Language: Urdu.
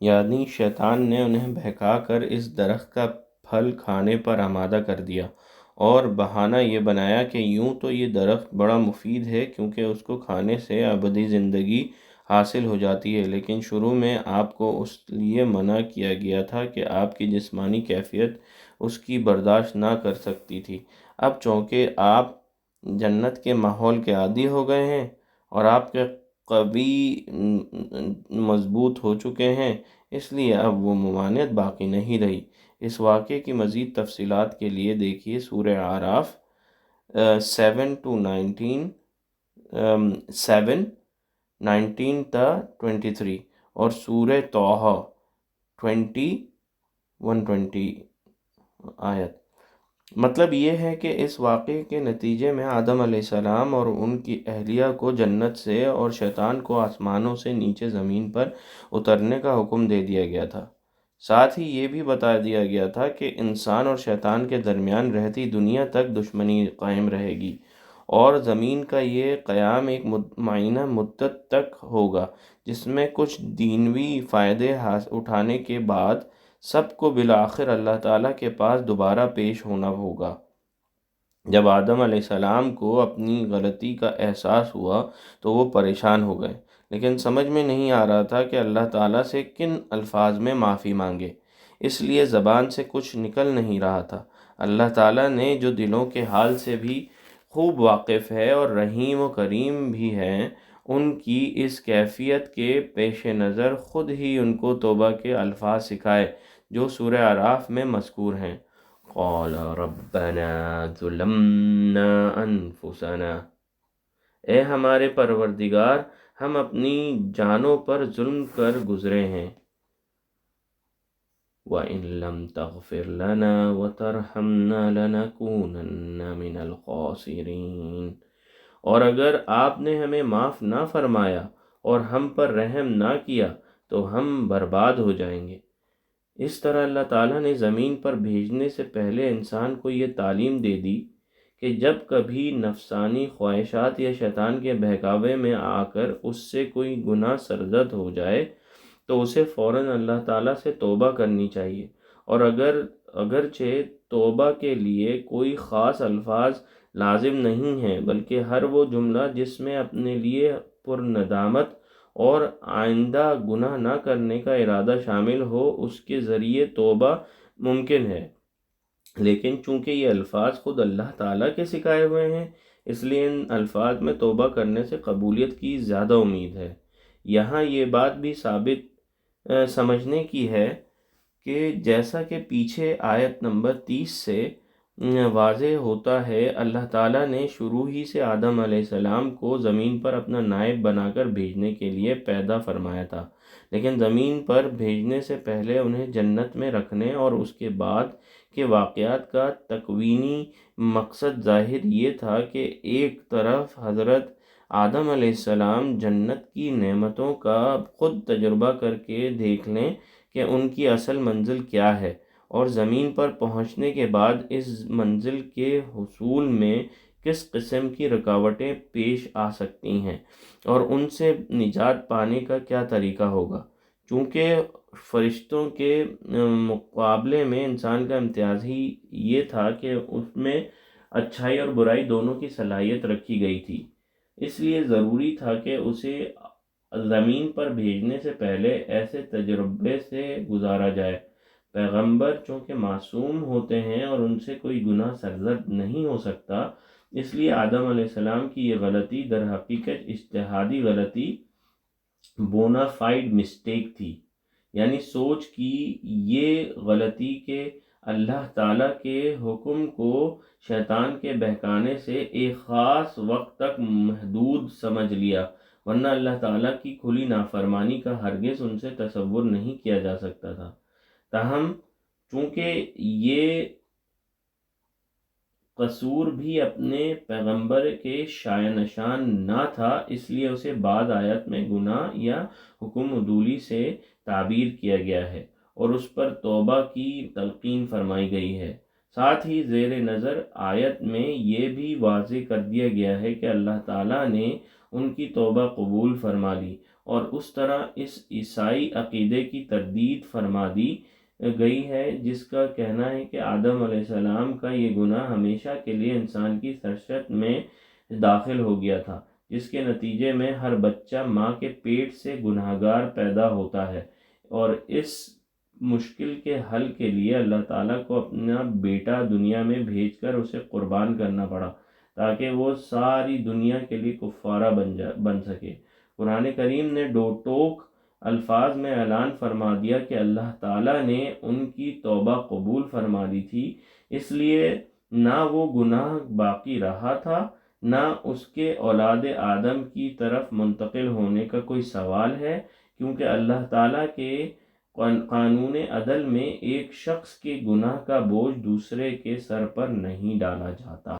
یعنی شیطان نے انہیں بہکا کر اس درخت کا پھل کھانے پر آمادہ کر دیا، اور بہانہ یہ بنایا کہ یوں تو یہ درخت بڑا مفید ہے کیونکہ اس کو کھانے سے ابدی زندگی حاصل ہو جاتی ہے، لیکن شروع میں آپ کو اس لیے منع کیا گیا تھا کہ آپ کی جسمانی کیفیت اس کی برداشت نہ کر سکتی تھی۔ اب چونکہ آپ جنت کے ماحول کے عادی ہو گئے ہیں اور آپ کے قوی مضبوط ہو چکے ہیں، اس لیے اب وہ ممانعت باقی نہیں رہی۔ اس واقعے کی مزید تفصیلات کے لیے دیکھیے سورہ اعراف 7 to 19، 7 19 تا 23، اور سورہ طٰہٰ 120 آیت۔ مطلب یہ ہے کہ اس واقعے کے نتیجے میں آدم علیہ السلام اور ان کی اہلیہ کو جنت سے اور شیطان کو آسمانوں سے نیچے زمین پر اترنے کا حکم دے دیا گیا تھا۔ ساتھ ہی یہ بھی بتا دیا گیا تھا کہ انسان اور شیطان کے درمیان رہتی دنیا تک دشمنی قائم رہے گی، اور زمین کا یہ قیام ایک معینہ مدت تک ہوگا، جس میں کچھ دنیوی فائدے اٹھانے کے بعد سب کو بالآخر اللہ تعالیٰ کے پاس دوبارہ پیش ہونا ہوگا۔ جب آدم علیہ السلام کو اپنی غلطی کا احساس ہوا تو وہ پریشان ہو گئے، لیکن سمجھ میں نہیں آ رہا تھا کہ اللہ تعالیٰ سے کن الفاظ میں معافی مانگے، اس لیے زبان سے کچھ نکل نہیں رہا تھا۔ اللہ تعالیٰ نے جو دلوں کے حال سے بھی خوب واقف ہے اور رحیم و کریم بھی ہیں، ان کی اس کیفیت کے پیش نظر خود ہی ان کو توبہ کے الفاظ سکھائے جو سورہ اعراف میں مذکور ہیں۔ قال ربنا ظلمنا انفسنا، اے ہمارے پروردگار، ہم اپنی جانوں پر ظلم کر گزرے ہیں۔ وَإِن لَّمْ تَغْفِرْ لَنَا وَتَرْحَمْنَا لَنَكُونَنَّ مِنَ الْخَاسِرِينَ، اور اگر آپ نے ہمیں معاف نہ فرمایا اور ہم پر رحم نہ کیا تو ہم برباد ہو جائیں گے۔ اس طرح اللہ تعالیٰ نے زمین پر بھیجنے سے پہلے انسان کو یہ تعلیم دے دی کہ جب کبھی نفسانی خواہشات یا شیطان کے بہکاوے میں آ کر اس سے کوئی گناہ سرزد ہو جائے تو اسے فوراً اللہ تعالیٰ سے توبہ کرنی چاہیے، اور اگرچہ توبہ کے لیے کوئی خاص الفاظ لازم نہیں ہیں، بلکہ ہر وہ جملہ جس میں اپنے لیے پر ندامت اور آئندہ گناہ نہ کرنے کا ارادہ شامل ہو، اس کے ذریعے توبہ ممکن ہے، لیکن چونکہ یہ الفاظ خود اللہ تعالیٰ کے سکھائے ہوئے ہیں، اس لیے ان الفاظ میں توبہ کرنے سے قبولیت کی زیادہ امید ہے۔ یہاں یہ بات بھی سمجھنے کی ہے کہ جیسا کہ پیچھے آیت نمبر 30 سے واضح ہوتا ہے، اللہ تعالیٰ نے شروع ہی سے آدم علیہ السلام کو زمین پر اپنا نائب بنا کر بھیجنے کے لیے پیدا فرمایا تھا، لیکن زمین پر بھیجنے سے پہلے انہیں جنت میں رکھنے اور اس کے بعد کے واقعات کا تکوینی مقصد ظاہر یہ تھا کہ ایک طرف حضرت آدم علیہ السلام جنت کی نعمتوں کا خود تجربہ کر کے دیکھ لیں کہ ان کی اصل منزل کیا ہے، اور زمین پر پہنچنے کے بعد اس منزل کے حصول میں کس قسم کی رکاوٹیں پیش آ سکتی ہیں اور ان سے نجات پانے کا کیا طریقہ ہوگا۔ چونکہ فرشتوں کے مقابلے میں انسان کا امتیاز ہی یہ تھا کہ اس میں اچھائی اور برائی دونوں کی صلاحیت رکھی گئی تھی، اس لیے ضروری تھا کہ اسے زمین پر بھیجنے سے پہلے ایسے تجربے سے گزارا جائے۔ پیغمبر چونکہ معصوم ہوتے ہیں اور ان سے کوئی گناہ سرزد نہیں ہو سکتا، اس لیے آدم علیہ السلام کی یہ غلطی در حقیقت اجتہادی غلطی، بونا فائڈ مسٹیک تھی، یعنی سوچ کی یہ غلطی کہ اللہ تعالیٰ کے حکم کو شیطان کے بہکانے سے ایک خاص وقت تک محدود سمجھ لیا، ورنہ اللہ تعالیٰ کی کھلی نافرمانی کا ہرگز ان سے تصور نہیں کیا جا سکتا تھا۔ تاہم چونکہ یہ قصور بھی اپنے پیغمبر کے شایع نشان نہ تھا، اس لیے اسے بعد آیت میں گناہ یا حکم عدولی سے تعبیر کیا گیا ہے اور اس پر توبہ کی تلقین فرمائی گئی ہے۔ ساتھ ہی زیر نظر آیت میں یہ بھی واضح کر دیا گیا ہے کہ اللہ تعالیٰ نے ان کی توبہ قبول فرما لی اور اس طرح اس عیسائی عقیدے کی تردید فرما دی گئی ہے جس کا کہنا ہے کہ آدم علیہ السلام کا یہ گناہ ہمیشہ کے لیے انسان کی سرشت میں داخل ہو گیا تھا، جس کے نتیجے میں ہر بچہ ماں کے پیٹ سے گناہگار پیدا ہوتا ہے، اور اس مشکل کے حل کے لیے اللہ تعالیٰ کو اپنا بیٹا دنیا میں بھیج کر اسے قربان کرنا پڑا تاکہ وہ ساری دنیا کے لیے کفارہ بن سکے۔ قرآن کریم نے دو ٹوک الفاظ میں اعلان فرما دیا کہ اللہ تعالیٰ نے ان کی توبہ قبول فرما لی تھی، اس لیے نہ وہ گناہ باقی رہا تھا، نہ اس کے اولاد آدم کی طرف منتقل ہونے کا کوئی سوال ہے، کیونکہ اللہ تعالیٰ کے قانون عدل میں ایک شخص کے گناہ کا بوجھ دوسرے کے سر پر نہیں ڈالا جاتا۔